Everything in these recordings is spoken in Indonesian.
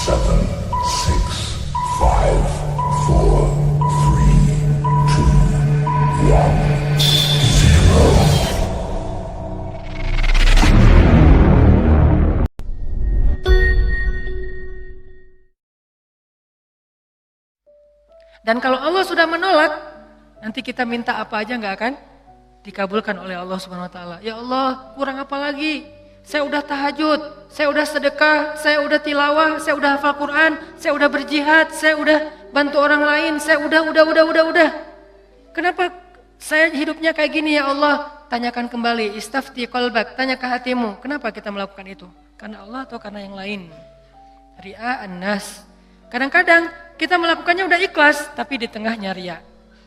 7, 6, 5, 4, 3, 2, 1, 0. Dan kalau Allah sudah menolak, nanti kita minta apa aja nggak akan dikabulkan oleh Allah Subhanahu Wa Taala. Ya Allah, kurang apa lagi? Saya udah tahajud, saya udah sedekah, saya udah tilawah, saya udah hafal Quran, saya udah berjihad, saya udah bantu orang lain, saya udah. Kenapa saya hidupnya kayak gini ya Allah? Tanyakan kembali, istafti qalbak, tanya ke hatimu. Kenapa kita melakukan itu? Karena Allah atau karena yang lain? Ria'an nas. Kadang-kadang kita melakukannya udah ikhlas, tapi di tengahnya ria.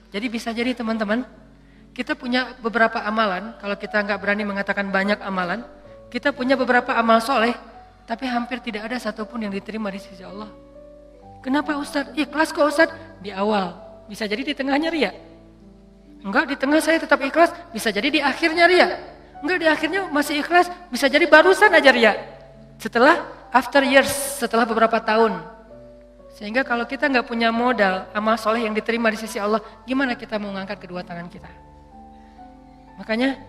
Jadi bisa jadi teman-teman, kita punya beberapa amalan, kalau kita nggak berani mengatakan banyak amalan, kita punya beberapa amal soleh, tapi hampir tidak ada satupun yang diterima di sisi Allah. Kenapa Ustadz? Ikhlas kok Ustadz? Di awal, bisa jadi di tengahnya ria. Enggak, di tengah saya tetap ikhlas, bisa jadi di akhirnya ria. Enggak, di akhirnya masih ikhlas, bisa jadi barusan aja ria. Setelah after years, setelah beberapa tahun. Sehingga kalau kita nggak punya modal amal soleh yang diterima di sisi Allah, gimana kita mau mengangkat kedua tangan kita? Makanya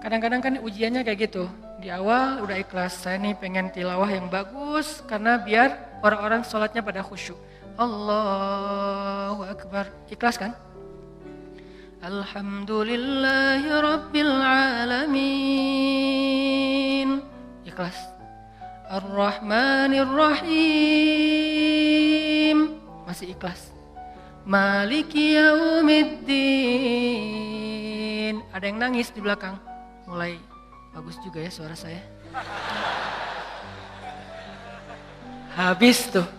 kadang-kadang kan ujiannya kayak gitu. Di awal udah ikhlas, saya nih pengen tilawah yang bagus karena biar orang-orang sholatnya pada khusyuk. Allahu Akbar, ikhlas kan? Alhamdulillahi Rabbil Alamin, ikhlas. Ar-Rahmanir Rahim, masih ikhlas. Maliki Yaumiddin. Ada yang nangis di belakang. Mulai bagus juga ya suara saya. Habis tuh.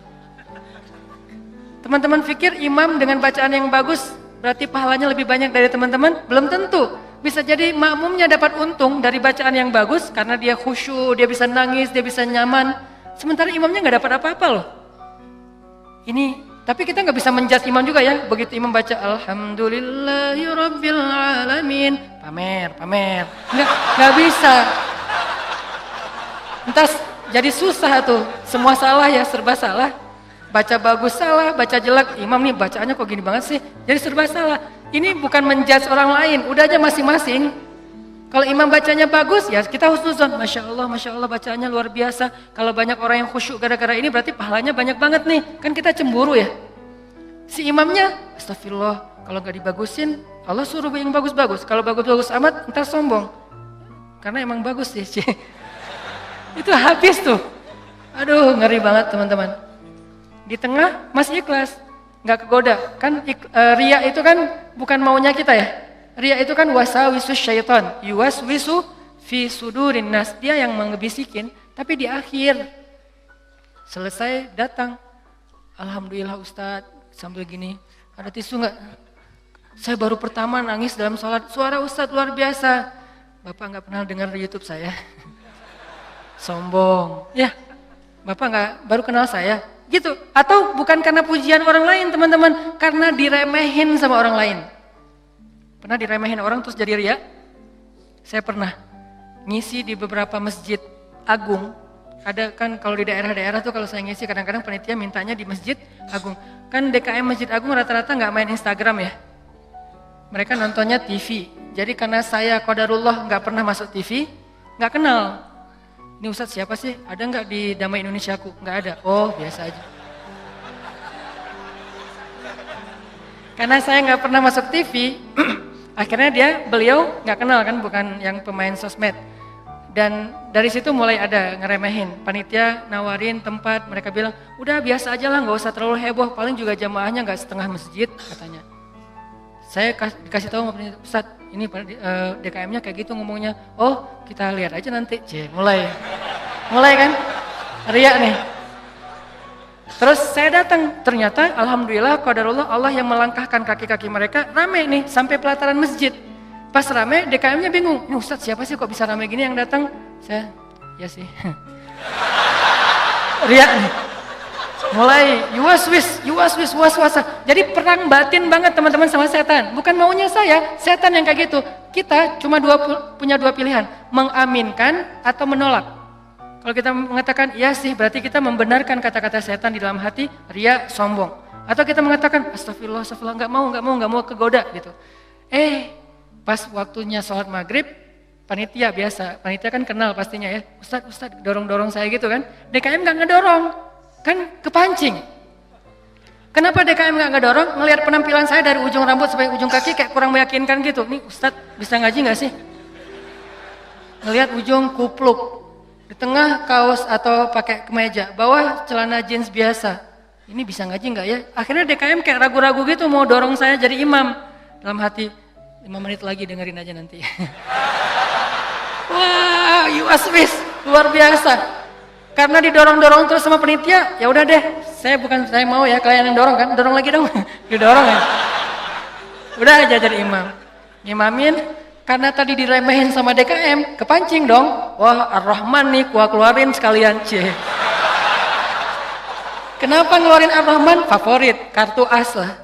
Teman-teman pikir imam dengan bacaan yang bagus berarti pahalanya lebih banyak dari teman-teman? Belum tentu. Bisa jadi makmumnya dapat untung dari bacaan yang bagus karena dia khusyuk, dia bisa nangis, dia bisa nyaman. Sementara imamnya nggak dapat apa-apa loh. Ini, tapi kita nggak bisa menjudge imam juga ya. Begitu imam baca Alhamdulillahirabbil alamin, pamer. Nggak bisa. Entar jadi susah tuh. Semua salah ya, serba salah. Baca bagus salah, baca jelek. Imam nih bacaannya kok gini banget sih. Jadi serba salah. Ini bukan menjudge orang lain, udah aja masing-masing. Kalau imam bacanya bagus, ya kita husnuzon. Masya Allah bacaannya luar biasa. Kalau banyak orang yang khusyuk gara-gara ini berarti pahalanya banyak banget nih. Kan kita cemburu ya. Si imamnya, astagfirullah, kalau gak dibagusin, Allah suruh yang bagus-bagus. Kalau bagus-bagus amat, ntar sombong. Karena emang bagus sih. Itu habis tuh. Aduh, ngeri banget teman-teman. Di tengah masih ikhlas, nggak kegoda. Kan riya itu kan bukan maunya kita ya. Riya itu kan wasawisus syaitan, yuwaswisu fi sudurin nas. Dia yang mengebisikin, tapi di akhir selesai datang. Alhamdulillah Ustadz, sambil gini, ada tisu nggak? Saya baru pertama nangis dalam sholat, suara Ustadz luar biasa. Bapak nggak pernah dengar di YouTube saya. Sombong, ya. Bapak nggak baru kenal saya. Gitu, atau bukan karena pujian orang lain teman-teman, karena diremehin sama orang lain. Pernah diremehin orang terus jadi ria? Saya pernah ngisi di beberapa masjid agung. Ada kan kalau di daerah-daerah tuh kalau saya ngisi kadang-kadang panitia mintanya di masjid agung. Kan DKM Masjid Agung rata-rata nggak main Instagram ya. Mereka nontonnya TV. Jadi karena saya qadarullah nggak pernah masuk TV, nggak kenal. Ini Ustadz siapa sih? Ada nggak di Damai Indonesiaku? Nggak ada. Oh biasa aja. Karena saya nggak pernah masuk TV, akhirnya beliau nggak kenal kan, bukan yang pemain sosmed. Dan dari situ mulai ada ngeremehin. Panitia nawarin tempat, mereka bilang, udah biasa aja lah, nggak usah terlalu heboh. Paling juga jamaahnya nggak setengah masjid katanya. Saya dikasih tahu sama panitia, Ustadz, ini DKM-nya kayak gitu ngomongnya. Oh, kita lihat aja nanti. Mulai kan, ria nih. Terus saya datang, ternyata alhamdulillah qadarullah Allah yang melangkahkan kaki-kaki mereka rame nih sampai pelataran masjid. Pas rame, DKM-nya bingung. Ini Ustadz siapa sih kok bisa rame gini yang datang? Saya, ya sih. Ria nih. Mulai yuwaswis was-wasa. Jadi perang batin banget teman-teman sama setan. Bukan maunya saya, setan yang kayak gitu. Kita cuma punya dua pilihan, mengaminkan atau menolak. Kalau kita mengatakan iya sih, berarti kita membenarkan kata-kata setan di dalam hati, ria, sombong. Atau kita mengatakan astagfirullah, astagfirullah, nggak mau kegoda gitu. Pas waktunya sholat maghrib, panitia biasa, panitia kan kenal pastinya ya, Ustadz dorong-dorong saya gitu kan. DKM nggak ngedorong, kan kepancing. Kenapa DKM nggak ngedorong? Ngelihat penampilan saya dari ujung rambut sampai ujung kaki kayak kurang meyakinkan gitu. Nih Ustadz bisa ngaji nggak sih? Ngelihat ujung kupluk, di tengah kaos atau pakai kemeja, bawah celana jeans biasa. Ini bisa ngaji nggak ya? Akhirnya DKM kayak ragu-ragu gitu mau dorong saya jadi imam. Dalam hati, 5 menit lagi dengerin aja nanti. Wah, USWIS luar biasa. Karena didorong-dorong terus sama penitia, ya udah deh, saya mau ya kalian yang dorong kan, dorong lagi dong, didorong ya. Udah aja jadi imam, ngimamin. Karena tadi diremehin sama DKM, kepancing dong. Wah, Ar-Rahman nih, gua keluarin sekalian, Kenapa ngeluarin Ar-Rahman? Favorit, kartu as lah.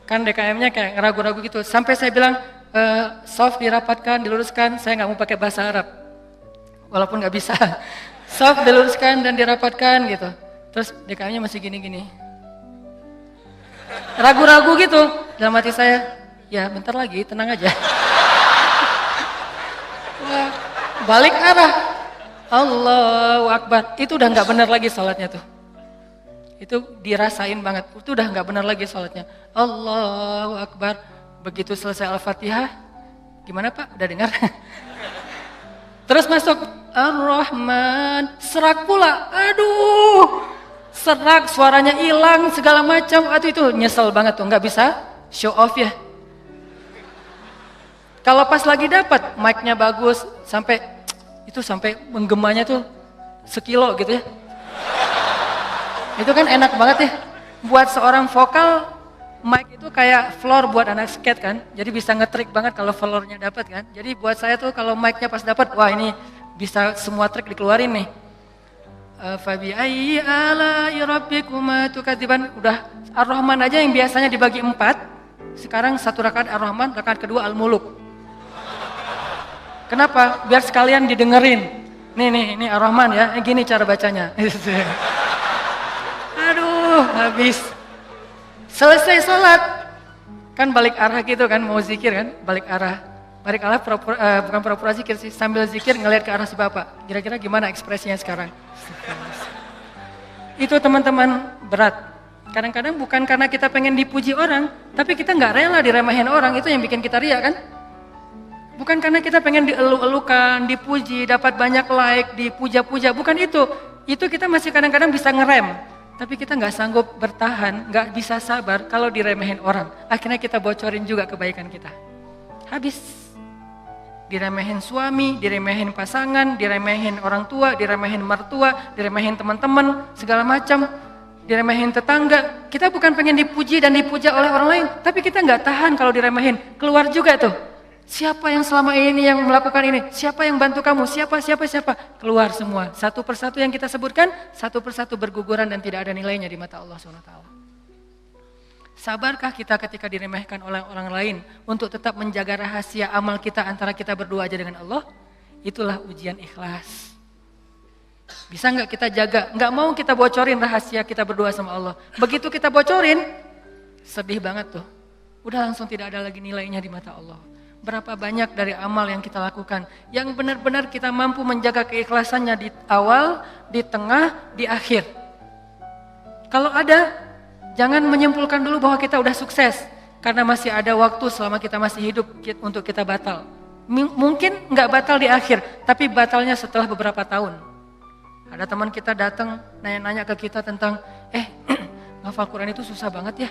Kan DKM-nya kayak ragu-ragu gitu. Sampai saya bilang, soft dirapatkan, diluruskan, saya nggak mau pakai bahasa Arab. Walaupun nggak bisa. Soft diluruskan dan dirapatkan gitu. Terus DKM-nya masih gini-gini. Ragu-ragu gitu. Dalam hati saya, ya bentar lagi, tenang aja. Wah, balik arah. Allahu Akbar. Itu udah nggak benar lagi sholatnya tuh. Itu dirasain banget. Itu udah nggak benar lagi sholatnya. Allahu Akbar. Begitu selesai Al-Fatihah, gimana Pak? Udah dengar? Terus masuk Ar-Rahman, serak pula. Aduh, serak, suaranya hilang, segala macam. Aduh itu nyesel banget tuh, nggak bisa show off ya. Kalau pas lagi dapat, mic-nya bagus, sampai menggemanya tuh sekilo gitu ya. Itu kan enak banget ya. Buat seorang vokal, mic itu kayak floor buat anak skate kan. Jadi bisa nge-trick banget kalau floornya dapat kan. Jadi buat saya tuh kalau mic-nya pas dapat, wah ini bisa semua trik dikeluarin nih. Fabi ayyi ala'i rabbikuma tukadziban. Udah Ar-Rahman aja yang biasanya dibagi 4. Sekarang 1 rakaat Ar-Rahman, rakaat kedua Al-Muluk. Kenapa? Biar sekalian didengerin. Nih Ar-Rahman ya, gini cara bacanya. Aduh, habis. Selesai sholat, kan balik arah gitu kan, mau zikir kan, balik arah. Balik arah bukan pura-pura zikir sih, sambil zikir ngelihat ke arah si bapak. Kira-kira gimana ekspresinya sekarang? Itu teman-teman berat. Kadang-kadang bukan karena kita pengen dipuji orang, tapi kita nggak rela diremehin orang, itu yang bikin kita riak kan? Bukan karena kita pengen dielu-elukan, dipuji, dapat banyak like, dipuja-puja, bukan itu. Itu kita masih kadang-kadang bisa ngerem. Tapi kita nggak sanggup bertahan, nggak bisa sabar kalau diremehin orang. Akhirnya kita bocorin juga kebaikan kita. Habis. Diremehin suami, diremehin pasangan, diremehin orang tua, diremehin mertua, diremehin teman-teman, segala macam. Diremehin tetangga. Kita bukan pengen dipuji dan dipuja oleh orang lain. Tapi kita nggak tahan kalau diremehin. Keluar juga tuh. Siapa yang selama ini yang melakukan ini? Siapa yang bantu kamu? Siapa? Keluar semua. Satu persatu yang kita sebutkan, satu persatu berguguran dan tidak ada nilainya di mata Allah SWT. Sabarkah kita ketika diremehkan oleh orang lain untuk tetap menjaga rahasia amal kita antara kita berdua aja dengan Allah? Itulah ujian ikhlas. Bisa nggak kita jaga? Nggak mau kita bocorin rahasia kita berdua sama Allah. Begitu kita bocorin, sedih banget tuh. Udah langsung tidak ada lagi nilainya di mata Allah. Berapa banyak dari amal yang kita lakukan yang benar-benar kita mampu menjaga keikhlasannya di awal, di tengah, di akhir. Kalau ada, jangan menyimpulkan dulu bahwa kita udah sukses karena masih ada waktu selama kita masih hidup untuk kita batal. Mungkin nggak batal di akhir, tapi batalnya setelah beberapa tahun. Ada teman kita datang nanya-nanya ke kita tentang, ngafal Quran itu susah banget ya.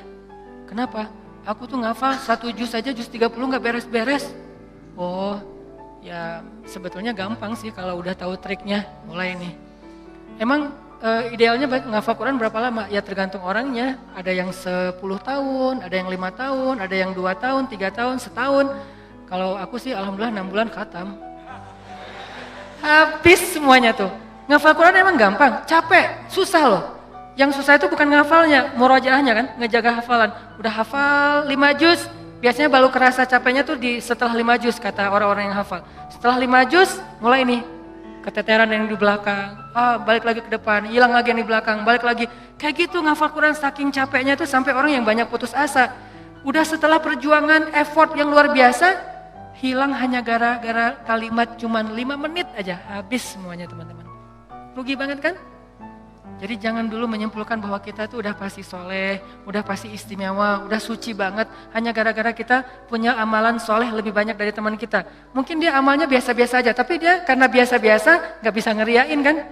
Kenapa? Aku tuh ngafal 1 juz aja, juz 30 gak beres-beres. Oh, ya sebetulnya gampang sih kalau udah tahu triknya. Mulai nih. Emang idealnya ngafal Quran berapa lama? Ya tergantung orangnya. Ada yang 10 tahun, ada yang 5 tahun, ada yang 2 tahun, 3 tahun, setahun. Kalau aku sih alhamdulillah 6 bulan khatam. Habis semuanya tuh. Ngafal Quran emang gampang, capek, susah loh. Yang susah itu bukan ngafalnya, murojaahnya kan, ngejaga hafalan. Udah hafal 5 juz, biasanya baru kerasa capeknya tuh setelah 5 juz kata orang-orang yang hafal. Setelah 5 juz, mulai nih, keteteran yang di belakang, balik lagi ke depan, hilang lagi yang di belakang, balik lagi. Kayak gitu ngafal Quran saking capeknya tuh sampai orang yang banyak putus asa. Udah setelah perjuangan, effort yang luar biasa, hilang hanya gara-gara kalimat cuman 5 menit aja, habis semuanya teman-teman. Rugi banget kan? Jadi jangan dulu menyimpulkan bahwa kita tuh udah pasti soleh, udah pasti istimewa, udah suci banget, hanya gara-gara kita punya amalan soleh lebih banyak dari teman kita. Mungkin dia amalnya biasa-biasa aja, tapi dia karena biasa-biasa gak bisa ngeriain kan?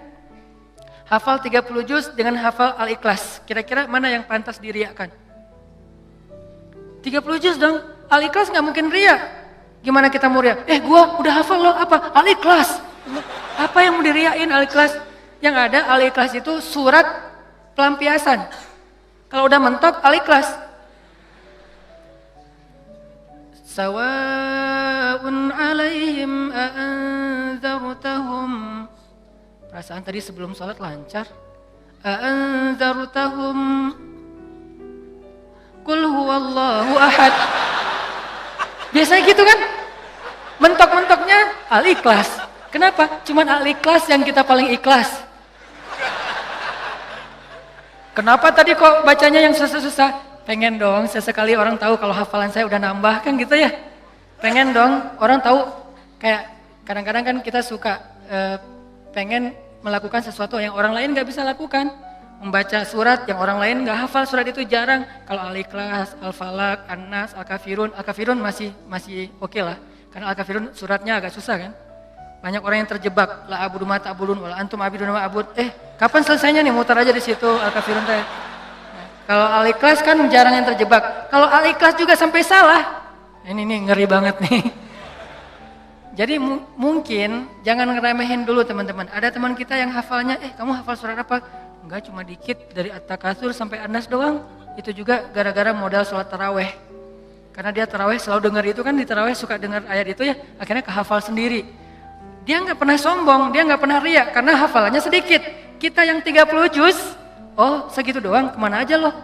Hafal 30 juz dengan hafal Al-Ikhlas, kira-kira mana yang pantas diriakan? 30 juz dong, Al-Ikhlas gak mungkin riak. Gimana kita mau riak? Gua udah hafal loh, apa? Al-Ikhlas. Apa yang mau diriain Al-Ikhlas? Yang ada Al-Ikhlas itu surat pelampiasan. Kalau udah mentok Al-Ikhlas. Sawa'un 'alaihim a'anzartahum. Perasaan tadi sebelum sholat lancar. A'anzartahum Qul huwallahu ahad. Biasanya gitu kan? Mentok-mentoknya Al-Ikhlas. Kenapa? Cuman Al-Ikhlas yang kita paling ikhlas. Kenapa tadi kok bacanya yang susah-susah? Pengen dong sesekali orang tahu kalau hafalan saya udah nambah kan gitu ya. Pengen dong orang tahu, kayak kadang-kadang kan kita suka pengen melakukan sesuatu yang orang lain gak bisa lakukan. Membaca surat yang orang lain gak hafal surat itu jarang. Kalau Al-Ikhlas, Al-Falaq, An-Nas, Al-Kafirun masih oke lah. Karena Al-Kafirun suratnya agak susah kan. Banyak orang yang terjebak, la abudu ma ta'budun wala antum abidun ma abud. Kapan selesainya nih? Muter aja di situ Al-Kafirun teh. Kalau Al-Ikhlas kan jarang yang terjebak. Kalau Al-Ikhlas juga sampai salah. Ini nih ngeri banget nih. Jadi mungkin jangan ngeremehin dulu teman-teman. Ada teman kita yang hafalnya, kamu hafal surat apa? Enggak, cuma dikit dari At-Takatsur sampai An-Nas doang. Itu juga gara-gara modal sholat taraweh. Karena dia taraweh selalu dengar itu kan, di taraweh suka dengar ayat itu ya, akhirnya kehafal sendiri. Dia nggak pernah sombong, dia nggak pernah riak karena hafalannya sedikit. Kita yang 30 juz, segitu doang, kemana aja loh?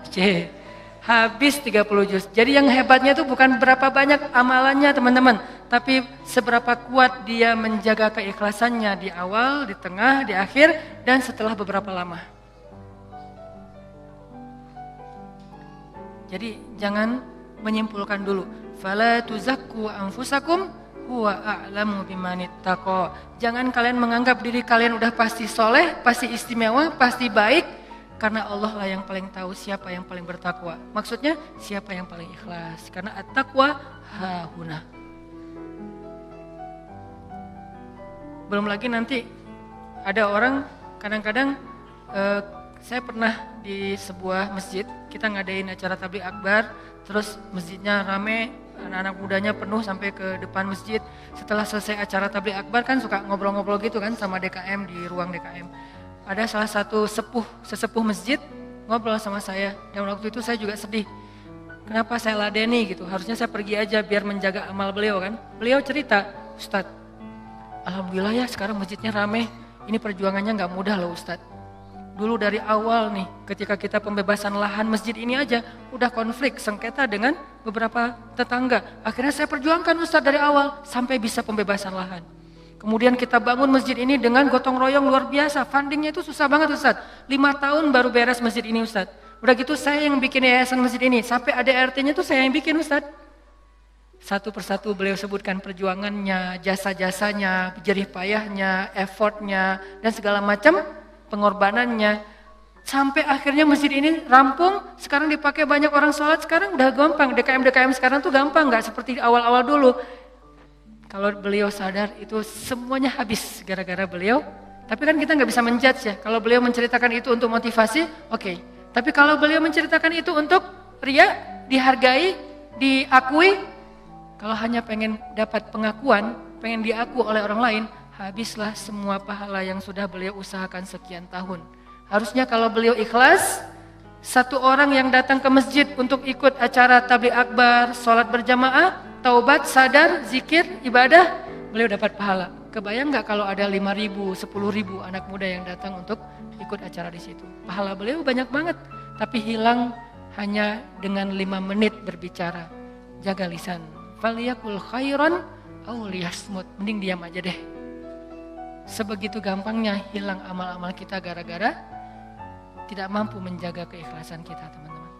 Habis 30 juz. Jadi yang hebatnya itu bukan berapa banyak amalannya teman-teman, tapi seberapa kuat dia menjaga keikhlasannya di awal, di tengah, di akhir, dan setelah beberapa lama. Jadi jangan menyimpulkan dulu. Fala tuzakku anfusakum huwa a'lamu bimanittaqo. Jangan kalian menganggap diri kalian udah pasti soleh, pasti istimewa, pasti baik, karena Allah lah yang paling tahu siapa yang paling bertakwa. Maksudnya siapa yang paling ikhlas, karena at-taqwa hahuna. Belum lagi nanti ada orang kadang-kadang saya pernah di sebuah masjid, kita ngadain acara tabligh akbar, terus masjidnya rame, anak-anak mudanya penuh sampai ke depan masjid. Setelah selesai acara tabligh akbar kan suka ngobrol-ngobrol gitu kan sama DKM di ruang DKM. Ada salah satu sesepuh masjid ngobrol sama saya, dan waktu itu saya juga sedih. Kenapa saya ladeni gitu, harusnya saya pergi aja biar menjaga amal beliau kan. Beliau cerita, Ustadz, alhamdulillah ya sekarang masjidnya rame, ini perjuangannya gak mudah loh Ustadz. Dulu dari awal nih, ketika kita pembebasan lahan masjid ini aja, udah konflik, sengketa dengan beberapa tetangga. Akhirnya saya perjuangkan Ustadz dari awal, sampai bisa pembebasan lahan. Kemudian kita bangun masjid ini dengan gotong royong luar biasa, fundingnya itu susah banget Ustadz. 5 tahun baru beres masjid ini Ustadz. Udah gitu saya yang bikin yayasan masjid ini, sampai ADRT-nya tuh saya yang bikin Ustadz. Satu persatu beliau sebutkan perjuangannya, jasa-jasanya, jerih payahnya, effortnya, dan segala macam pengorbanannya, sampai akhirnya masjid ini rampung. Sekarang dipakai banyak orang sholat, sekarang udah gampang. DKM sekarang tuh gampang, nggak seperti awal-awal dulu. Kalau beliau sadar itu semuanya habis gara-gara beliau. Tapi kan kita nggak bisa menjudge ya. Kalau beliau menceritakan itu untuk motivasi, oke. Tapi kalau beliau menceritakan itu untuk ria, dihargai, diakui, kalau hanya pengen dapat pengakuan, pengen diaku oleh orang lain, habislah semua pahala yang sudah beliau usahakan sekian tahun. Harusnya kalau beliau ikhlas, satu orang yang datang ke masjid untuk ikut acara tabligh akbar, sholat berjamaah, taubat, sadar, zikir, ibadah, beliau dapat pahala. Kebayang nggak kalau ada 5.000, 10.000 anak muda yang datang untuk ikut acara di situ? Pahala beliau banyak banget, tapi hilang hanya dengan 5 menit berbicara. Jaga lisan. Faliyakul khairan aw liyasmut. Mending diam aja deh. sebegitu gampangnya hilang amal-amal kita gara-gara tidak mampu menjaga keikhlasan kita, teman-teman.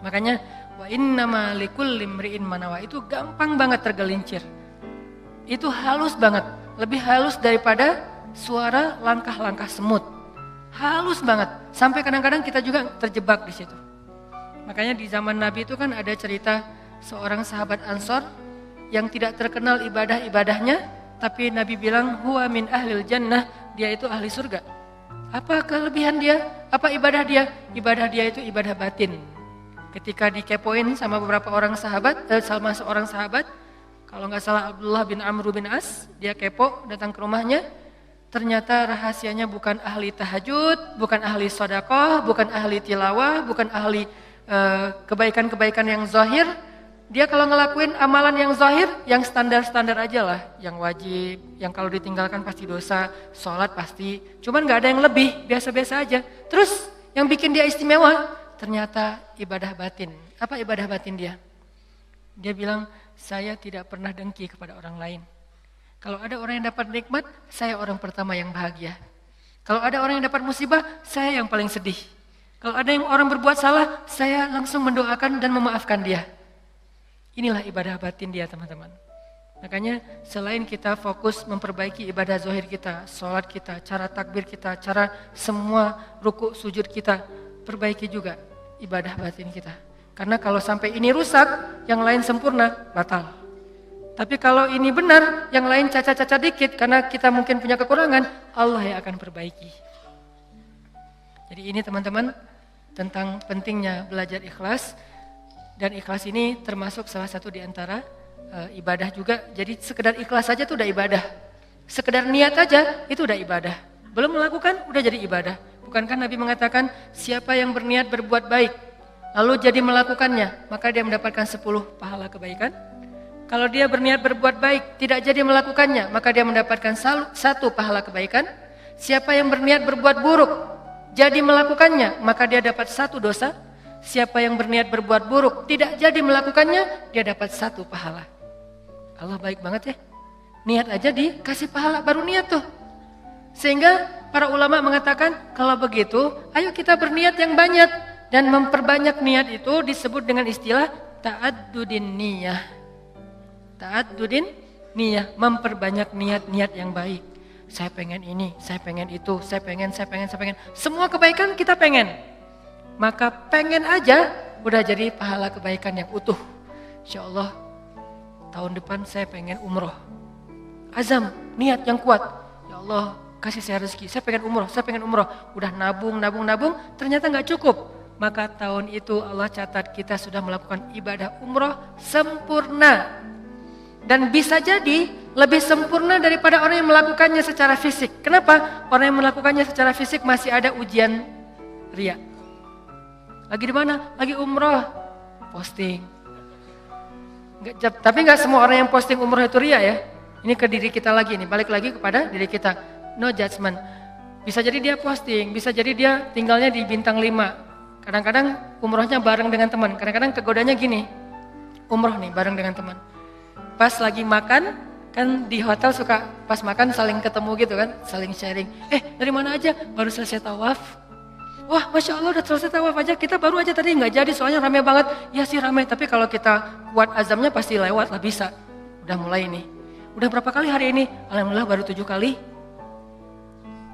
Makanya wa innama likulli imri'in ma nawa itu gampang banget tergelincir. Itu halus banget, lebih halus daripada suara langkah-langkah semut. Halus banget, sampai kadang-kadang kita juga terjebak di situ. Makanya di zaman Nabi itu kan ada cerita seorang sahabat Ansor yang tidak terkenal ibadah-ibadahnya, tapi Nabi bilang huwa min ahlil jannah, dia itu ahli surga. Apa kelebihan dia? Apa ibadah dia? Ibadah dia itu ibadah batin. Ketika dikepoin sama beberapa orang sahabat, sama seorang sahabat, kalau nggak salah Abdullah bin Amr bin As, dia kepo datang ke rumahnya, ternyata rahasianya bukan ahli tahajud, bukan ahli sedekah, bukan ahli tilawah, bukan ahli kebaikan-kebaikan yang zahir. Dia kalau ngelakuin amalan yang zahir, yang standar-standar aja lah, yang wajib, yang kalau ditinggalkan pasti dosa, sholat pasti, cuman gak ada yang lebih, biasa-biasa aja. Terus yang bikin dia istimewa, ternyata ibadah batin. Apa ibadah batin dia? Dia bilang, saya tidak pernah dengki kepada orang lain. Kalau ada orang yang dapat nikmat, saya orang pertama yang bahagia. Kalau ada orang yang dapat musibah, saya yang paling sedih. Kalau ada yang orang berbuat salah, saya langsung mendoakan dan memaafkan dia. Inilah ibadah batin dia, teman-teman. Makanya selain kita fokus memperbaiki ibadah zahir kita, sholat kita, cara takbir kita, cara semua ruku sujud kita, perbaiki juga ibadah batin kita. Karena kalau sampai ini rusak, yang lain sempurna, batal. Tapi kalau ini benar, yang lain cacat-cacat dikit, karena kita mungkin punya kekurangan, Allah yang akan perbaiki. Jadi ini teman-teman, tentang pentingnya belajar ikhlas. Dan ikhlas ini termasuk salah satu di antara ibadah juga. Jadi sekedar ikhlas saja itu udah ibadah. Sekedar niat aja itu udah ibadah. Belum melakukan udah jadi ibadah. Bukankah Nabi mengatakan siapa yang berniat berbuat baik lalu jadi melakukannya, maka dia mendapatkan 10 pahala kebaikan. Kalau dia berniat berbuat baik tidak jadi melakukannya, maka dia mendapatkan 1 pahala kebaikan. Siapa yang berniat berbuat buruk jadi melakukannya, maka dia dapat 1 dosa. Siapa yang berniat berbuat buruk tidak jadi melakukannya, dia dapat 1 pahala. Allah baik banget ya. Niat aja dikasih pahala, baru niat tuh. Sehingga para ulama mengatakan kalau begitu, ayo kita berniat yang banyak. Dan memperbanyak niat itu disebut dengan istilah ta'addudin niyah. Ta'addudin niyah, memperbanyak niat-niat yang baik. Saya pengen ini, saya pengen itu, saya pengen. Semua kebaikan kita pengen. Maka pengen aja udah jadi pahala kebaikan yang utuh. Insya Allah tahun depan saya pengen umroh. Azam, niat yang kuat. Ya Allah kasih saya rezeki, saya pengen umroh. Udah nabung, ternyata gak cukup. Maka tahun itu Allah catat kita sudah melakukan ibadah umroh sempurna. Dan bisa jadi lebih sempurna daripada orang yang melakukannya secara fisik. Kenapa? Orang yang melakukannya secara fisik masih ada ujian riya. Lagi di mana? Lagi umroh, posting. Tapi nggak semua orang yang posting umroh itu riya ya. Ini ke diri kita lagi nih, balik lagi kepada diri kita. No judgment. Bisa jadi dia posting, bisa jadi dia tinggalnya di bintang 5. Kadang-kadang umrohnya bareng dengan teman. Kadang-kadang kegodanya gini, umroh nih bareng dengan teman. Pas lagi makan, kan di hotel suka pas makan saling ketemu gitu kan, saling sharing. Dari mana aja? Baru selesai tawaf. Wah, Masya Allah udah selesai tawaf aja, kita baru aja tadi nggak jadi soalnya rame banget. Ya sih rame, tapi kalau kita kuat azamnya pasti lewat lah bisa. Udah mulai nih. Udah berapa kali hari ini? Alhamdulillah baru 7 kali.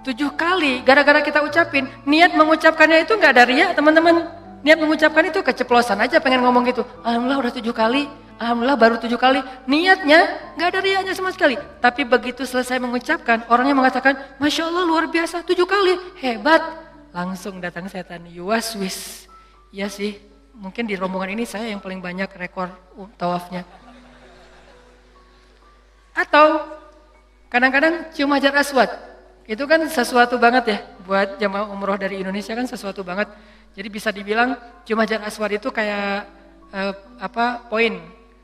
7 kali, gara-gara kita ucapin. Niat mengucapkannya itu nggak ada riya teman-teman. Niat mengucapkan itu keceplosan aja pengen ngomong gitu. Alhamdulillah udah 7 kali. Alhamdulillah baru 7 kali. Niatnya nggak ada riyanya sama sekali. Tapi begitu selesai mengucapkan, orangnya mengatakan, Masya Allah luar biasa 7 kali, hebat. Langsung datang setan, yuwaswis. Ya sih, mungkin di rombongan ini saya yang paling banyak rekor tawafnya. Atau kadang-kadang cium hajar aswad. Itu kan sesuatu banget ya, buat jamaah umroh dari Indonesia kan sesuatu banget. Jadi bisa dibilang cium hajar aswad itu kayak poin.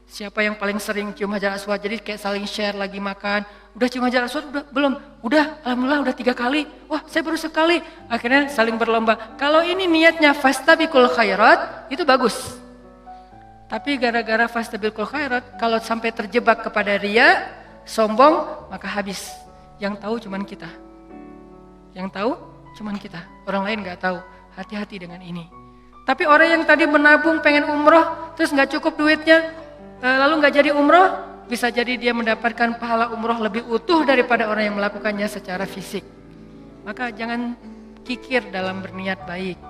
Siapa yang paling sering cium hajar aswad, jadi kayak saling share lagi makan. Udah cium hajar aswad? Udah, belum? Udah, alhamdulillah udah 3 kali. Wah saya baru sekali. Akhirnya saling berlomba. Kalau ini niatnya fastabiqul khairat, itu bagus. Tapi gara-gara fastabiqul khairat, kalau sampai terjebak kepada riya, sombong, maka habis. Yang tahu cuman kita. Yang tahu cuman kita. Orang lain gak tahu. Hati-hati dengan ini. Tapi orang yang tadi menabung pengen umroh, terus gak cukup duitnya, lalu gak jadi umroh, bisa jadi dia mendapatkan pahala umroh lebih utuh daripada orang yang melakukannya secara fisik. Maka jangan kikir dalam berniat baik.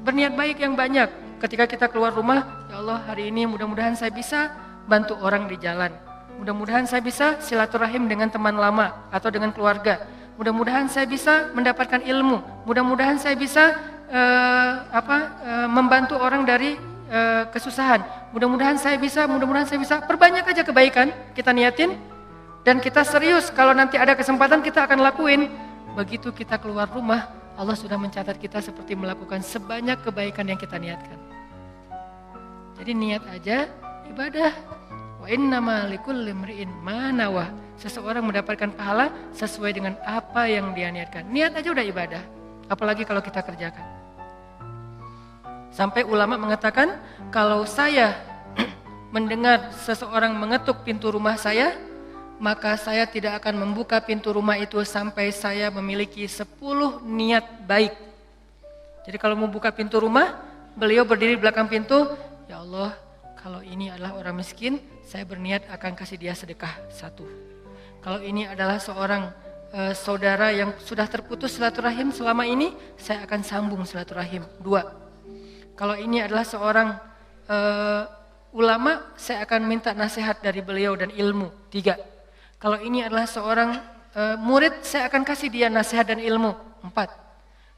Berniat baik yang banyak. Ketika kita keluar rumah, ya Allah hari ini mudah-mudahan saya bisa bantu orang di jalan. Mudah-mudahan saya bisa silaturahim dengan teman lama atau dengan keluarga. Mudah-mudahan saya bisa mendapatkan ilmu. Mudah-mudahan saya bisa membantu orang dari kesusahan. Mudah-mudahan saya bisa. Perbanyak aja kebaikan kita niatin dan kita serius. Kalau nanti ada kesempatan kita akan lakuin. Begitu kita keluar rumah, Allah sudah mencatat kita seperti melakukan sebanyak kebaikan yang kita niatkan. Jadi niat aja ibadah. Wa innama likulli imri'in ma nawah. Seseorang mendapatkan pahala sesuai dengan apa yang dia niatkan. Niat aja udah ibadah. Apalagi kalau kita kerjakan. Sampai ulama mengatakan, kalau saya mendengar seseorang mengetuk pintu rumah saya, maka saya tidak akan membuka pintu rumah itu sampai saya memiliki 10 niat baik. Jadi kalau mau buka pintu rumah, beliau berdiri di belakang pintu, ya Allah, kalau ini adalah orang miskin, saya berniat akan kasih dia sedekah 1. Kalau ini adalah seorang saudara yang sudah terputus silaturahim selama ini, saya akan sambung silaturahim 2. Kalau ini adalah seorang ulama, saya akan minta nasihat dari beliau dan ilmu 3. Kalau ini adalah seorang murid, saya akan kasih dia nasihat dan ilmu 4.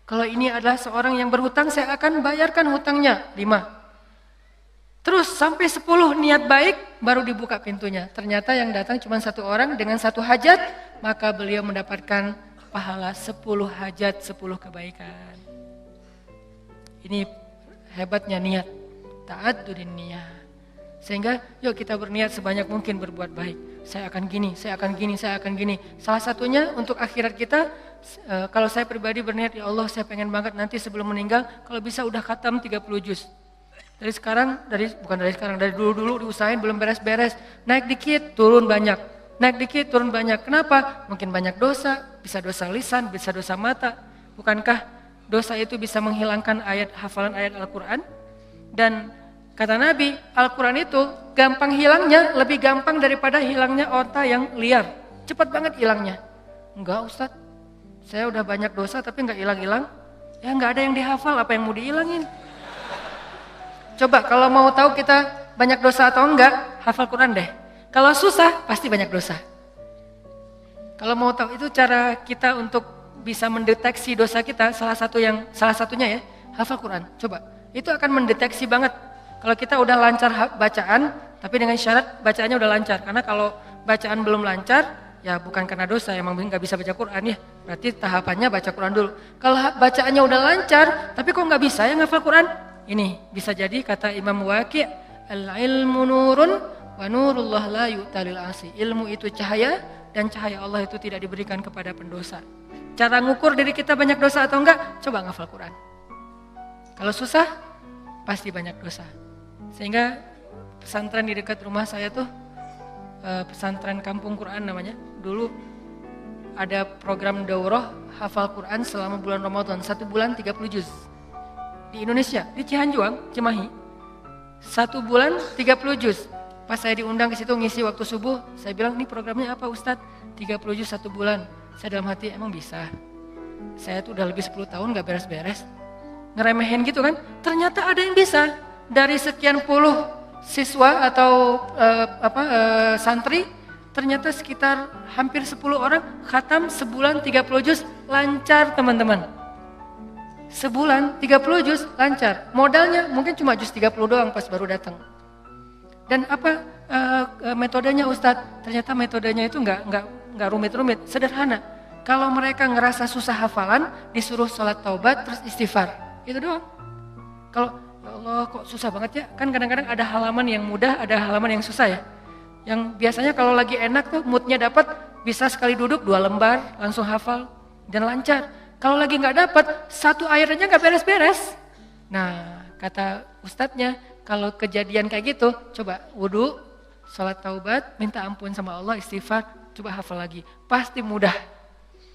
Kalau ini adalah seorang yang berhutang, saya akan bayarkan hutangnya 5. Terus sampai 10 niat baik baru dibuka pintunya. Ternyata yang datang cuma 1 orang dengan 1 hajat, maka beliau mendapatkan pahala 10 hajat, 10 kebaikan. Ini hebatnya niat, ta'addudin niyah. Sehingga yuk kita berniat sebanyak mungkin berbuat baik. Saya akan gini. Salah satunya untuk akhirat kita, kalau saya pribadi berniat, ya Allah saya pengen banget nanti sebelum meninggal, kalau bisa udah khatam 30 juz. Dari dulu diusahain belum beres-beres. Naik dikit, turun banyak. Kenapa? Mungkin banyak dosa, bisa dosa lisan, bisa dosa mata. Bukankah dosa itu bisa menghilangkan hafalan ayat Al-Quran? Dan kata Nabi, Al-Quran itu gampang hilangnya, lebih gampang daripada hilangnya onta yang liar. Cepat banget hilangnya. Enggak Ustadz, saya udah banyak dosa tapi enggak hilang-hilang. Ya enggak ada yang dihafal, apa yang mau dihilangin? Coba kalau mau tahu kita banyak dosa atau enggak, hafal Quran deh. Kalau susah, pasti banyak dosa. Kalau mau tahu itu cara kita untuk bisa mendeteksi dosa kita, salah satunya ya, hafal Quran. Coba, itu akan mendeteksi banget. Kalau kita udah lancar bacaan, tapi dengan syarat bacaannya udah lancar. Karena kalau bacaan belum lancar, ya bukan karena dosa, emang nggak bisa baca Quran ya. Berarti tahapannya baca Quran dulu. Kalau bacaannya udah lancar, tapi kok nggak bisa ya ngafal Quran? Ini bisa jadi kata Imam Waqi', al-ilmu nurun wa nurullah la yu'talil asi. Ilmu itu cahaya dan cahaya Allah itu tidak diberikan kepada pendosa. Cara ngukur diri kita banyak dosa atau enggak? Coba ngafal Quran. Kalau susah, pasti banyak dosa. Sehingga pesantren di dekat rumah saya tuh, pesantren Kampung Quran namanya. Dulu ada program daurah hafal Quran selama bulan Ramadan, 1 bulan 30 juz. Di Indonesia, di Cihanjuang, Cimahi. 1 bulan 30 juz. Pas saya diundang ke situ ngisi waktu subuh, saya bilang, "Ini programnya apa Ustadz? 30 juz 1 bulan." Saya dalam hati, emang bisa? Saya tuh udah lebih 10 tahun gak beres-beres. Ngeremehin gitu kan? Ternyata ada yang bisa. Dari sekian puluh siswa atau santri, ternyata sekitar hampir 10 orang khatam sebulan 30 juz lancar teman-teman. Sebulan 30 juz lancar. Modalnya mungkin cuma juz 30 doang pas baru datang. Dan apa metodenya Ustadz? Ternyata metodenya itu nggak rumit-rumit, sederhana. Kalau mereka ngerasa susah hafalan, disuruh sholat taubat terus istighfar. Itu doang. Kalau ya Allah kok susah banget ya? Kan kadang-kadang ada halaman yang mudah, ada halaman yang susah ya. Yang biasanya kalau lagi enak tuh moodnya dapat, bisa sekali duduk 2 lembar langsung hafal dan lancar. Kalau lagi nggak dapat, 1 ayat aja nggak beres-beres. Nah, kata ustadznya, kalau kejadian kayak gitu, coba wudu, sholat taubat, minta ampun sama Allah, istighfar, coba hafal lagi. Pasti mudah.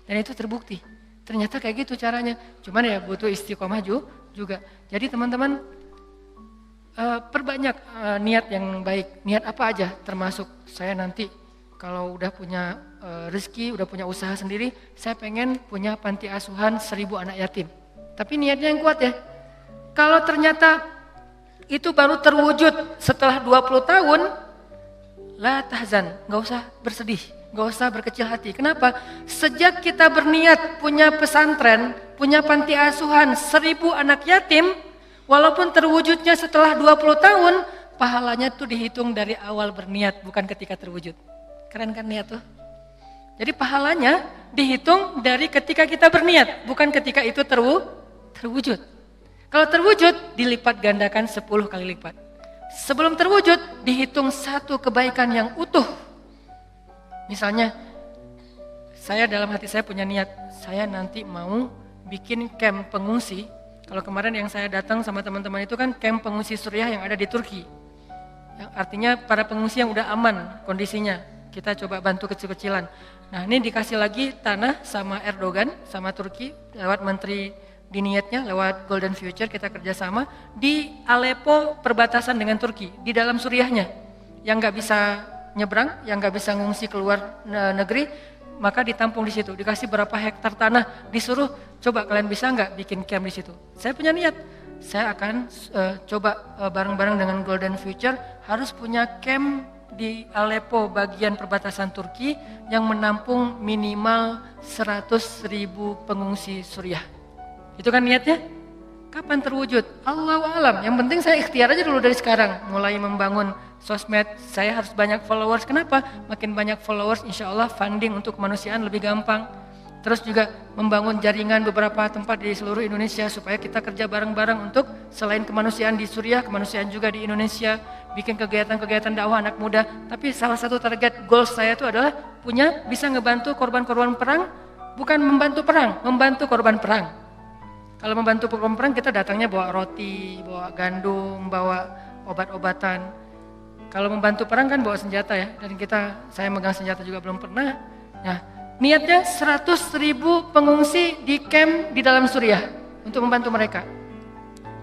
Dan itu terbukti. Ternyata kayak gitu caranya. Cuman ya butuh istiqomah juga. Jadi teman-teman perbanyak niat yang baik. Niat apa aja termasuk saya nanti kalau udah punya rezeki, udah punya usaha sendiri, saya pengen punya panti asuhan 1000 anak yatim. Tapi niatnya yang kuat ya. Kalau ternyata itu baru terwujud setelah 20 tahun, la tahzan, gak usah bersedih, gak usah berkecil hati. Kenapa? Sejak kita berniat punya pesantren, punya panti asuhan 1000 anak yatim, walaupun terwujudnya setelah 20 tahun, pahalanya tuh dihitung dari awal berniat, bukan ketika terwujud. Keren kan niat tuh? Jadi pahalanya dihitung dari ketika kita berniat, bukan ketika itu terwujud. Kalau terwujud, dilipat gandakan 10 kali lipat. Sebelum terwujud, dihitung satu kebaikan yang utuh. Misalnya, saya dalam hati saya punya niat, saya nanti mau bikin camp pengungsi. Kalau kemarin yang saya datang sama teman-teman itu kan camp pengungsi Suriah yang ada di Turki. Yang artinya para pengungsi yang udah aman kondisinya. Kita coba bantu kecil-kecilan. Nah ini dikasih lagi tanah sama Erdogan, sama Turki, lewat menteri di niatnya, lewat Golden Future kita kerjasama di Aleppo perbatasan dengan Turki, di dalam Suriahnya. Yang gak bisa nyebrang, yang gak bisa ngungsi keluar negeri, maka ditampung di situ. Dikasih berapa hektar tanah, disuruh coba kalian bisa nggak bikin camp di situ. Saya punya niat, saya akan coba bareng-bareng dengan Golden Future harus punya camp di Aleppo bagian perbatasan Turki yang menampung minimal 100.000 pengungsi Suriah. Itu kan niatnya? Kapan terwujud? Allahu a'lam. Yang penting saya ikhtiar aja dulu dari sekarang. Mulai membangun sosmed, saya harus banyak followers. Kenapa? Makin banyak followers, insya Allah funding untuk kemanusiaan lebih gampang. Terus juga membangun jaringan beberapa tempat di seluruh Indonesia supaya kita kerja bareng-bareng untuk selain kemanusiaan di Suriah, kemanusiaan juga di Indonesia, bikin kegiatan-kegiatan dakwah anak muda. Tapi salah satu target goals saya itu adalah bisa ngebantu korban-korban perang, bukan membantu perang, membantu korban perang. Kalau membantu korban perang kita datangnya bawa roti, bawa gandum, bawa obat-obatan. Kalau membantu perang kan bawa senjata ya, dan saya megang senjata juga belum pernah. Nah, niatnya 100.000 pengungsi di camp di dalam Suriah untuk membantu mereka.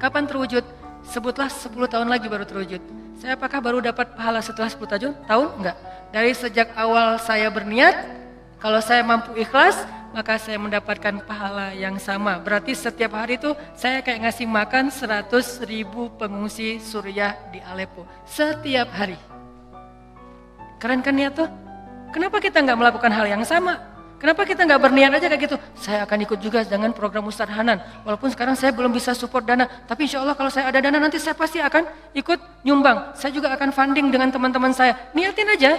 Kapan terwujud? Sebutlah 10 tahun lagi baru terwujud. Saya apakah baru dapat pahala setelah 10 tahun? Enggak. Dari sejak awal saya berniat, kalau saya mampu ikhlas, maka saya mendapatkan pahala yang sama. Berarti setiap hari itu saya kayak ngasih makan 100.000 pengungsi Suriah di Aleppo. Setiap hari. Keren kan niat tuh? Kenapa kita nggak melakukan hal yang sama? Kenapa kita nggak berniat aja kayak gitu? Saya akan ikut juga dengan program Ustadz Hanan. Walaupun sekarang saya belum bisa support dana. Tapi insya Allah kalau saya ada dana nanti saya pasti akan ikut nyumbang. Saya juga akan funding dengan teman-teman saya. Niatin aja.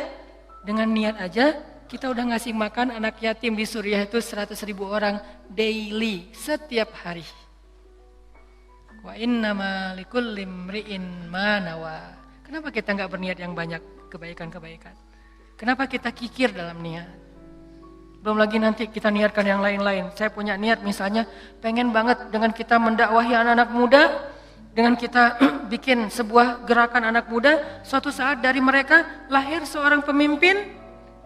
Dengan niat aja. Kita udah ngasih makan anak yatim di Suriah itu 100.000 orang daily, setiap hari. Wa innama likulli imri'in ma nawa. Kenapa kita nggak berniat yang banyak kebaikan-kebaikan? Kenapa kita kikir dalam niat? Belum lagi nanti kita niatkan yang lain-lain. Saya punya niat misalnya pengen banget dengan kita mendakwahi anak-anak muda, dengan kita bikin sebuah gerakan anak muda, suatu saat dari mereka lahir seorang pemimpin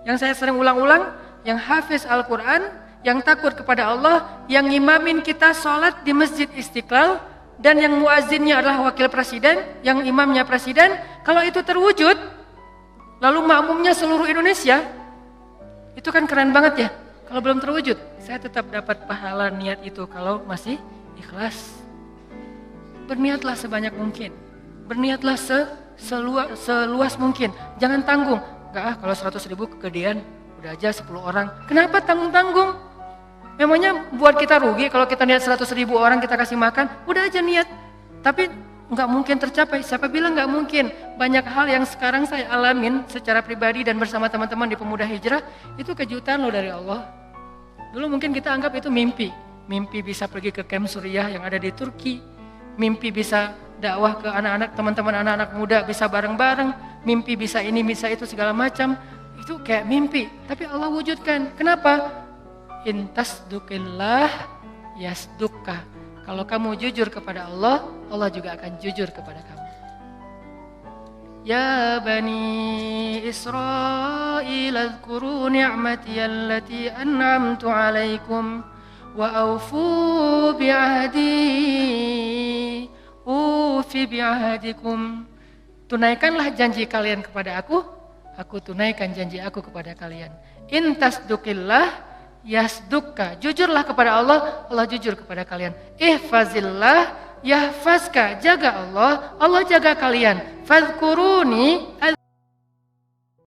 yang saya sering ulang-ulang, yang hafiz Al-Quran, yang takut kepada Allah, yang imamin kita sholat di Masjid Istiqlal, dan yang muazzinnya adalah wakil presiden, yang imamnya presiden. Kalau itu terwujud, lalu makmumnya seluruh Indonesia, itu kan keren banget ya. Kalau belum terwujud, saya tetap dapat pahala niat itu kalau masih ikhlas. Berniatlah sebanyak mungkin, berniatlah seluas mungkin, jangan tanggung. Enggak kalau 100.000 kegedean, udah aja 10 orang. Kenapa tanggung-tanggung? Memangnya buat kita rugi kalau kita niat 100.000 orang kita kasih makan, udah aja niat. Tapi enggak mungkin tercapai, siapa bilang enggak mungkin? Banyak hal yang sekarang saya alamin secara pribadi dan bersama teman-teman di Pemuda Hijrah, itu kejutan loh dari Allah. Dulu mungkin kita anggap itu mimpi. Mimpi bisa pergi ke camp Suriah yang ada di Turki. Mimpi bisa dakwah ke anak-anak, teman-teman anak-anak muda bisa bareng-bareng. Mimpi bisa ini, bisa itu, segala macam. Itu kayak mimpi, tapi Allah wujudkan. Kenapa? Intasdukillah yasdukka. Kalau kamu jujur kepada Allah, Allah juga akan jujur kepada kamu. Ya bani Israil adhkuru ni'mati allati an'amtu alaikum wa awfu bi'ahdi ufi bi'ahdikum. Tunaikanlah janji kalian kepada aku tunaikan janji aku kepada kalian. In tasdukillah yasdukka. Jujurlah kepada Allah, Allah jujur kepada kalian. Ihfazillah yahfazka. Jaga Allah, Allah jaga kalian. Fadhkuruni